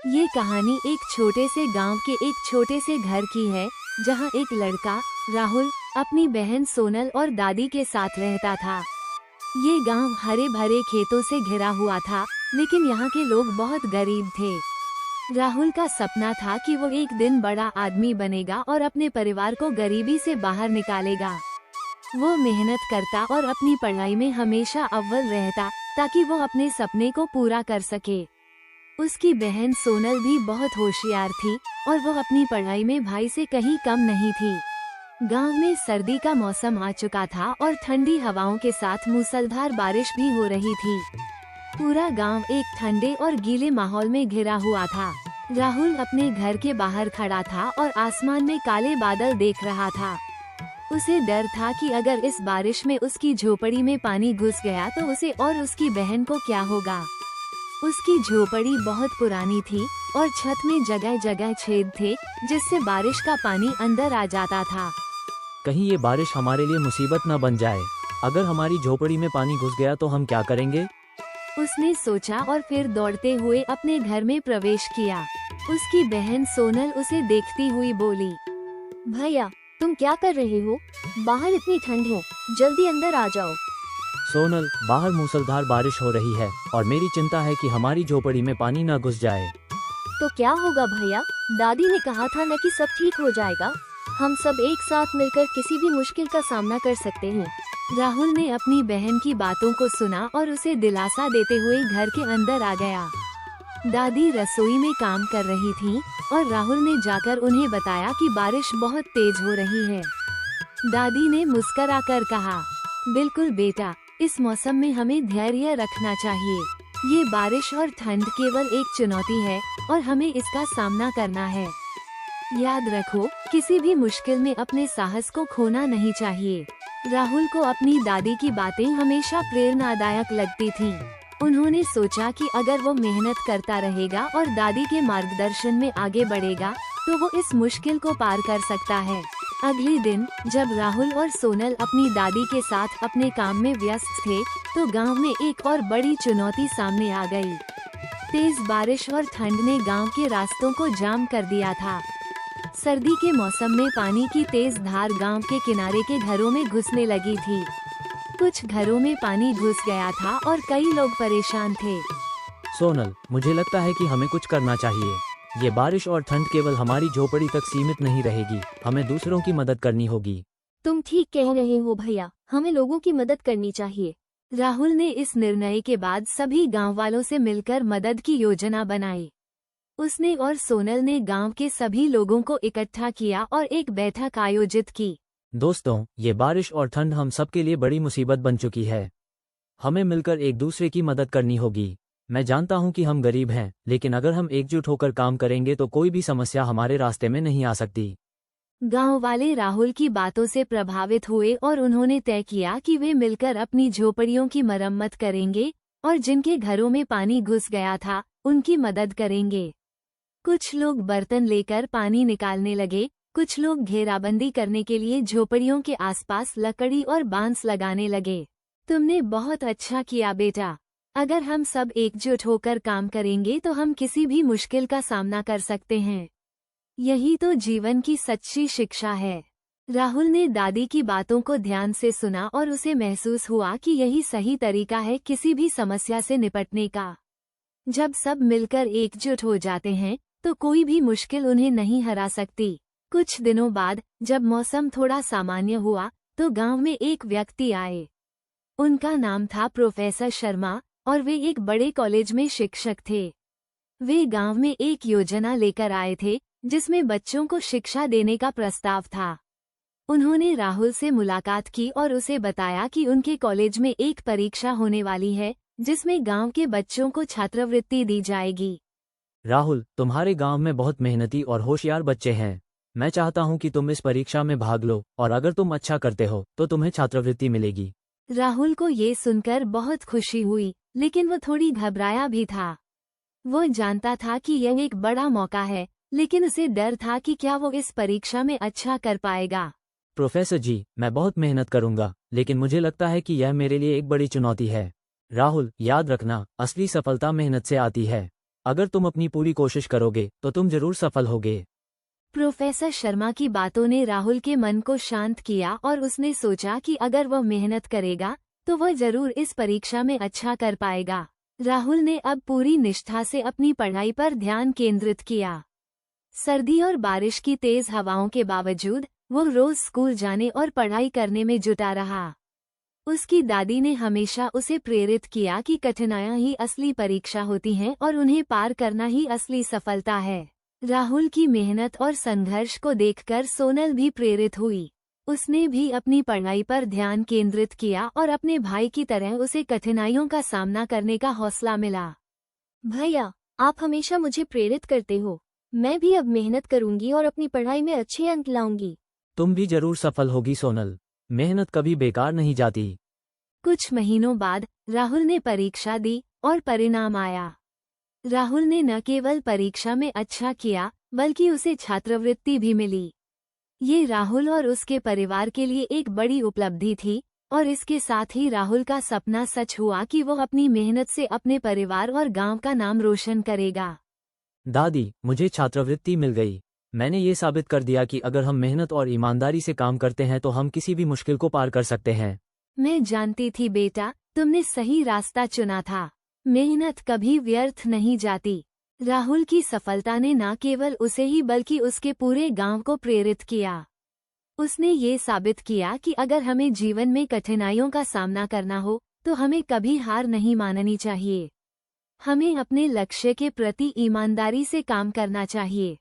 ये कहानी एक छोटे से गांव के एक छोटे से घर की है, जहां एक लड़का राहुल अपनी बहन सोनल और दादी के साथ रहता था। ये गांव हरे भरे खेतों से घिरा हुआ था, लेकिन यहाँ के लोग बहुत गरीब थे। राहुल का सपना था कि वो एक दिन बड़ा आदमी बनेगा और अपने परिवार को गरीबी से बाहर निकालेगा। वो मेहनत करता और अपनी पढ़ाई में हमेशा अव्वल रहता, ताकि वो अपने सपने को पूरा कर सके। उसकी बहन सोनल भी बहुत होशियार थी और वो अपनी पढ़ाई में भाई से कहीं कम नहीं थी। गांव में सर्दी का मौसम आ चुका था और ठंडी हवाओं के साथ मूसलाधार बारिश भी हो रही थी। पूरा गांव एक ठंडे और गीले माहौल में घिरा हुआ था। राहुल अपने घर के बाहर खड़ा था और आसमान में काले बादल देख रहा था। उसे डर था कि अगर इस बारिश में उसकी झोपड़ी में पानी घुस गया तो उसे और उसकी बहन को क्या होगा। उसकी झोपड़ी बहुत पुरानी थी और छत में जगह जगह छेद थे, जिससे बारिश का पानी अंदर आ जाता था। कहीं ये बारिश हमारे लिए मुसीबत न बन जाए। अगर हमारी झोपड़ी में पानी घुस गया तो हम क्या करेंगे? उसने सोचा और फिर दौड़ते हुए अपने घर में प्रवेश किया। उसकी बहन सोनल उसे देखती हुई बोली, भैया, तुम क्या कर रहे हो? बाहर इतनी ठंड है, जल्दी अंदर आ जाओ। सोनल, बाहर मूसलाधार बारिश हो रही है और मेरी चिंता है कि हमारी झोपड़ी में पानी न घुस जाए। तो क्या होगा भैया? दादी ने कहा था न कि सब ठीक हो जाएगा। हम सब एक साथ मिलकर किसी भी मुश्किल का सामना कर सकते हैं। राहुल ने अपनी बहन की बातों को सुना और उसे दिलासा देते हुए घर के अंदर आ गया। दादी रसोई में काम कर रही थी और राहुल ने जाकर उन्हें बताया कि बारिश बहुत तेज हो रही है। दादी ने मुस्कुराकर कहा, बिल्कुल बेटा, इस मौसम में हमें धैर्य रखना चाहिए। ये बारिश और ठंड केवल एक चुनौती है और हमें इसका सामना करना है। याद रखो, किसी भी मुश्किल में अपने साहस को खोना नहीं चाहिए। राहुल को अपनी दादी की बातें हमेशा प्रेरणादायक लगती थीं। उन्होंने सोचा कि अगर वो मेहनत करता रहेगा और दादी के मार्गदर्शन में आगे बढ़ेगा, तो वो इस मुश्किल को पार कर सकता है। अगले दिन जब राहुल और सोनल अपनी दादी के साथ अपने काम में व्यस्त थे, तो गांव में एक और बड़ी चुनौती सामने आ गई। तेज बारिश और ठंड ने गांव के रास्तों को जाम कर दिया था। सर्दी के मौसम में पानी की तेज धार गांव के किनारे के घरों में घुसने लगी थी। कुछ घरों में पानी घुस गया था और कई लोग परेशान थे। सोनल, मुझे लगता है कि हमें कुछ करना चाहिए। ये बारिश और ठंड केवल हमारी झोपड़ी तक सीमित नहीं रहेगी, हमें दूसरों की मदद करनी होगी। तुम ठीक कह रहे हो भैया, हमें लोगों की मदद करनी चाहिए। राहुल ने इस निर्णय के बाद सभी गांव वालों से मिलकर मदद की योजना बनाई। उसने और सोनल ने गांव के सभी लोगों को इकट्ठा किया और एक बैठक आयोजित की। दोस्तों, ये बारिश और ठंड हम सबके लिए बड़ी मुसीबत बन चुकी है। हमें मिलकर एक दूसरे की मदद करनी होगी। मैं जानता हूँ कि हम गरीब हैं, लेकिन अगर हम एकजुट होकर काम करेंगे तो कोई भी समस्या हमारे रास्ते में नहीं आ सकती। गांव वाले राहुल की बातों से प्रभावित हुए और उन्होंने तय किया कि वे मिलकर अपनी झोपड़ियों की मरम्मत करेंगे और जिनके घरों में पानी घुस गया था, उनकी मदद करेंगे। कुछ लोग बर्तन लेकर पानी निकालने लगे, कुछ लोग घेराबंदी करने के लिए झोपड़ियों के आसपास लकड़ी और बांस लगाने लगे। तुमने बहुत अच्छा किया बेटा। अगर हम सब एकजुट होकर काम करेंगे तो हम किसी भी मुश्किल का सामना कर सकते हैं। यही तो जीवन की सच्ची शिक्षा है। राहुल ने दादी की बातों को ध्यान से सुना और उसे महसूस हुआ कि यही सही तरीका है किसी भी समस्या से निपटने का। जब सब मिलकर एकजुट हो जाते हैं तो कोई भी मुश्किल उन्हें नहीं हरा सकती। कुछ दिनों बाद जब मौसम थोड़ा सामान्य हुआ तो गांव में एक व्यक्ति आए। उनका नाम था प्रोफेसर शर्मा और वे एक बड़े कॉलेज में शिक्षक थे। वे गांव में एक योजना लेकर आए थे जिसमें बच्चों को शिक्षा देने का प्रस्ताव था। उन्होंने राहुल से मुलाकात की और उसे बताया कि उनके कॉलेज में एक परीक्षा होने वाली है जिसमें गांव के बच्चों को छात्रवृत्ति दी जाएगी। राहुल, तुम्हारे गांव में बहुत मेहनती और होशियार बच्चे हैं। मैं चाहता हूं कि तुम इस परीक्षा में भाग लो और अगर तुम अच्छा करते हो तो तुम्हें छात्रवृत्ति मिलेगी। राहुल को ये सुनकर बहुत खुशी हुई, लेकिन वो थोड़ी घबराया भी था। वो जानता था कि यह एक बड़ा मौका है, लेकिन उसे डर था कि क्या वो इस परीक्षा में अच्छा कर पाएगा। प्रोफेसर जी, मैं बहुत मेहनत करूंगा, लेकिन मुझे लगता है कि यह मेरे लिए एक बड़ी चुनौती है। राहुल, याद रखना, असली सफलता मेहनत से आती है। अगर तुम अपनी पूरी कोशिश करोगे तो तुम जरूर सफल होगे। प्रोफेसर शर्मा की बातों ने राहुल के मन को शांत किया और उसने सोचा कि अगर वह मेहनत करेगा तो वह जरूर इस परीक्षा में अच्छा कर पाएगा। राहुल ने अब पूरी निष्ठा से अपनी पढ़ाई पर ध्यान केंद्रित किया। सर्दी और बारिश की तेज हवाओं के बावजूद वो रोज स्कूल जाने और पढ़ाई करने में जुटा रहा। उसकी दादी ने हमेशा उसे प्रेरित किया कि कठिनाइयां ही असली परीक्षा होती हैं और उन्हें पार करना ही असली सफलता है। राहुल की मेहनत और संघर्ष को देखकर सोनल भी प्रेरित हुई। उसने भी अपनी पढ़ाई पर ध्यान केंद्रित किया और अपने भाई की तरह उसे कठिनाइयों का सामना करने का हौसला मिला। भैया, आप हमेशा मुझे प्रेरित करते हो। मैं भी अब मेहनत करूंगी और अपनी पढ़ाई में अच्छे अंक लाऊंगी। तुम भी जरूर सफल होगी सोनल। मेहनत कभी बेकार नहीं जाती। कुछ महीनों बाद राहुल ने परीक्षा दी और परिणाम आया। राहुल ने न केवल परीक्षा में अच्छा किया बल्कि उसे छात्रवृत्ति भी मिली। ये राहुल और उसके परिवार के लिए एक बड़ी उपलब्धि थी और इसके साथ ही राहुल का सपना सच हुआ कि वो अपनी मेहनत से अपने परिवार और गांव का नाम रोशन करेगा। दादी, मुझे छात्रवृत्ति मिल गई। मैंने ये साबित कर दिया कि अगर हम मेहनत और ईमानदारी से काम करते हैं तो हम किसी भी मुश्किल को पार कर सकते हैं। मैं जानती थी बेटा, तुमने सही रास्ता चुना था। मेहनत कभी व्यर्थ नहीं जाती। राहुल की सफलता ने न केवल उसे ही बल्कि उसके पूरे गांव को प्रेरित किया। उसने ये साबित किया कि अगर हमें जीवन में कठिनाइयों का सामना करना हो तो हमें कभी हार नहीं माननी चाहिए। हमें अपने लक्ष्य के प्रति ईमानदारी से काम करना चाहिए।